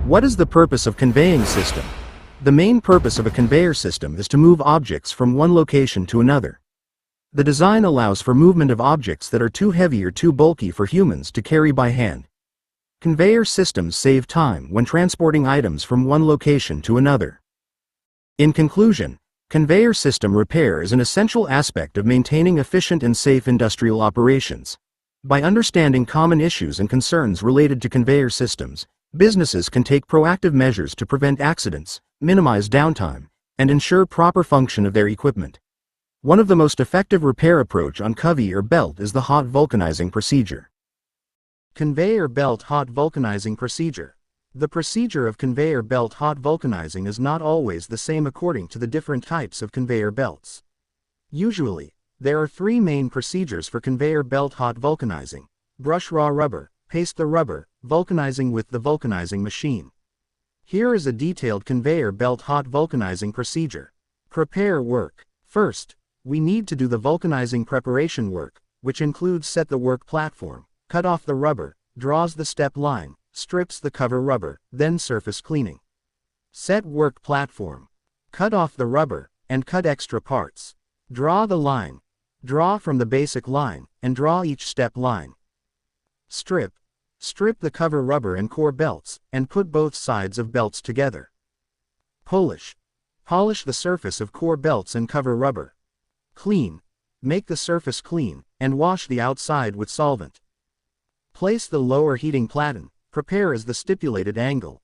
What is the purpose of conveying system? The main purpose of a conveyor system is to move objects from one location to another. The design allows for movement of objects that are too heavy or too bulky for humans to carry by hand. Conveyor systems save time when transporting items from one location to another. In conclusion, conveyor system repair is an essential aspect of maintaining efficient and safe industrial operations. By understanding common issues and concerns related to conveyor systems, businesses can take proactive measures to prevent accidents, minimize downtime, and ensure proper function of their equipment. One of the most effective repair approach on conveyor belt is the hot vulcanizing procedure. Conveyor belt hot vulcanizing procedure. The procedure of conveyor belt hot vulcanizing is not always the same according to the different types of conveyor belts. Usually, there are three main procedures for conveyor belt hot vulcanizing: brush raw rubber, paste the rubber, vulcanizing with the vulcanizing machine. Here is a detailed conveyor belt hot vulcanizing procedure. Prepare work. First, we need to do the vulcanizing preparation work, which includes set the work platform, cut off the rubber, draws the step line, strips the cover rubber, then surface cleaning. Set work platform. Cut off the rubber, and cut extra parts. Draw the line. Draw from the basic line, and draw each step line. Strip. Strip the cover rubber and core belts, and put both sides of belts together. Polish. Polish the surface of core belts and cover rubber. Clean. Make the surface clean, and wash the outside with solvent. Place the lower heating platen. Prepare as the stipulated angle.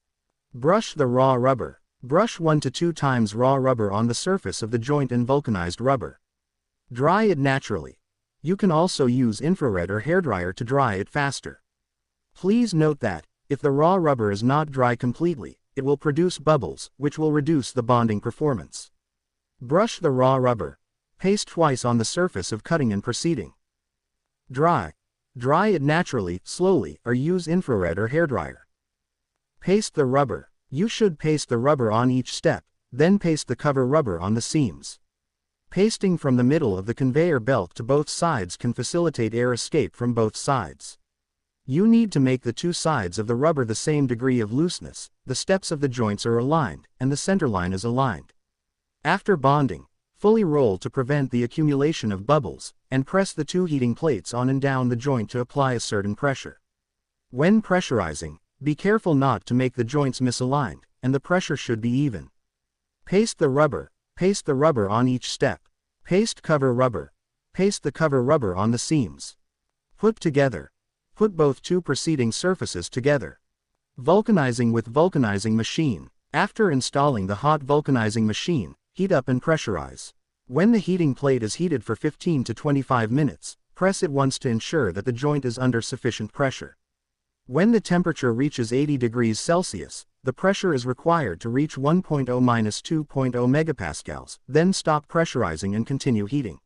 Brush the raw rubber. Brush 1 to 2 times raw rubber on the surface of the joint and vulcanized rubber. Dry it naturally. You can also use infrared or hairdryer to dry it faster. Please note that, if the raw rubber is not dry completely, it will produce bubbles, which will reduce the bonding performance. Brush the raw rubber. Paste twice on the surface of cutting and proceeding. Dry. Dry it naturally, slowly, or use infrared or hairdryer. Paste the rubber. You should paste the rubber on each step, then paste the cover rubber on the seams. Pasting from the middle of the conveyor belt to both sides can facilitate air escape from both sides. You need to make the two sides of the rubber the same degree of looseness, the steps of the joints are aligned, and the center line is aligned. After bonding, fully roll to prevent the accumulation of bubbles, and press the two heating plates on and down the joint to apply a certain pressure. When pressurizing, be careful not to make the joints misaligned, and the pressure should be even. Paste the rubber. Paste the rubber on each step. Paste cover rubber. Paste the cover rubber on the seams. Put together. Put both two preceding surfaces together. Vulcanizing with vulcanizing machine. After installing the hot vulcanizing machine, heat up and pressurize. When the heating plate is heated for 15 to 25 minutes, press it once to ensure that the joint is under sufficient pressure. When the temperature reaches 80 degrees Celsius, the pressure is required to reach 1.0-2.0 megapascals, then stop pressurizing and continue heating.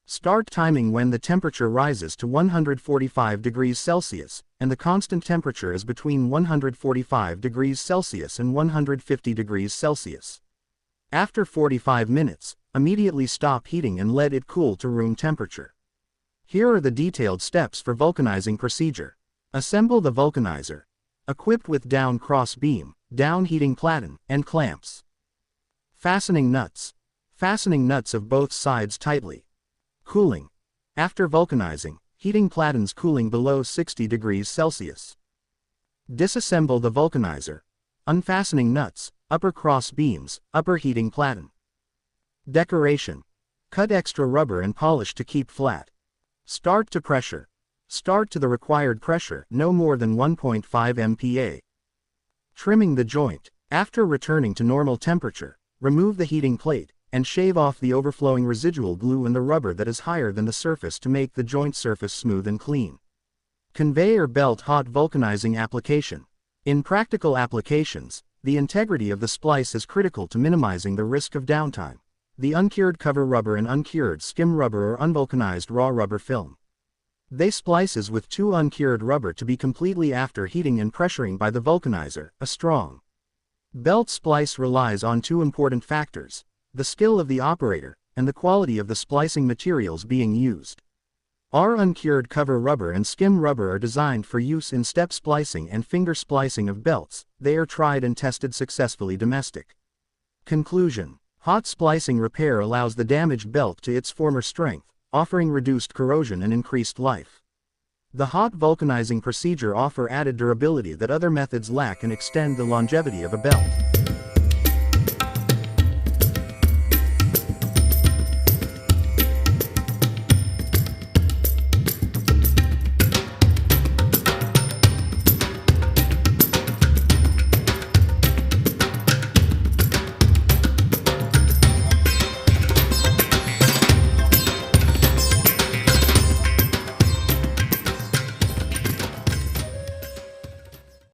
Start timing when the temperature rises to 145 degrees Celsius, and the constant temperature is between 145 degrees Celsius and 150 degrees Celsius. After 45 minutes, immediately stop heating and let it cool to room temperature. Here are the detailed steps for vulcanizing procedure. Assemble the vulcanizer. Equipped with down cross beam, down heating platen, and clamps. Fastening nuts. Fastening nuts of both sides tightly. Cooling. After vulcanizing, heating platens cooling below 60 degrees Celsius. Disassemble the vulcanizer. Unfastening nuts, upper cross beams, upper heating platen. Decoration. Cut extra rubber and polish to keep flat. Start to pressure. Start to the required pressure, no more than 1.5 MPa. Trimming the joint. After returning to normal temperature, remove the heating plate, and shave off the overflowing residual glue and the rubber that is higher than the surface to make the joint surface smooth and clean. Conveyor belt hot vulcanizing application. In practical applications, the integrity of the splice is critical to minimizing the risk of downtime. The uncured cover rubber and uncured skim rubber or unvulcanized raw rubber film. They splices with two uncured rubber to be completely after heating and pressuring by the vulcanizer. A strong belt splice relies on two important factors: the skill of the operator, and the quality of the splicing materials being used. Our uncured cover rubber and skim rubber are designed for use in step splicing and finger splicing of belts. They are tried and tested successfully domestic. Conclusion. Hot splicing repair allows the damaged belt to its former strength, offering reduced corrosion and increased life. The hot vulcanizing procedure offers added durability that other methods lack and extend the longevity of a belt.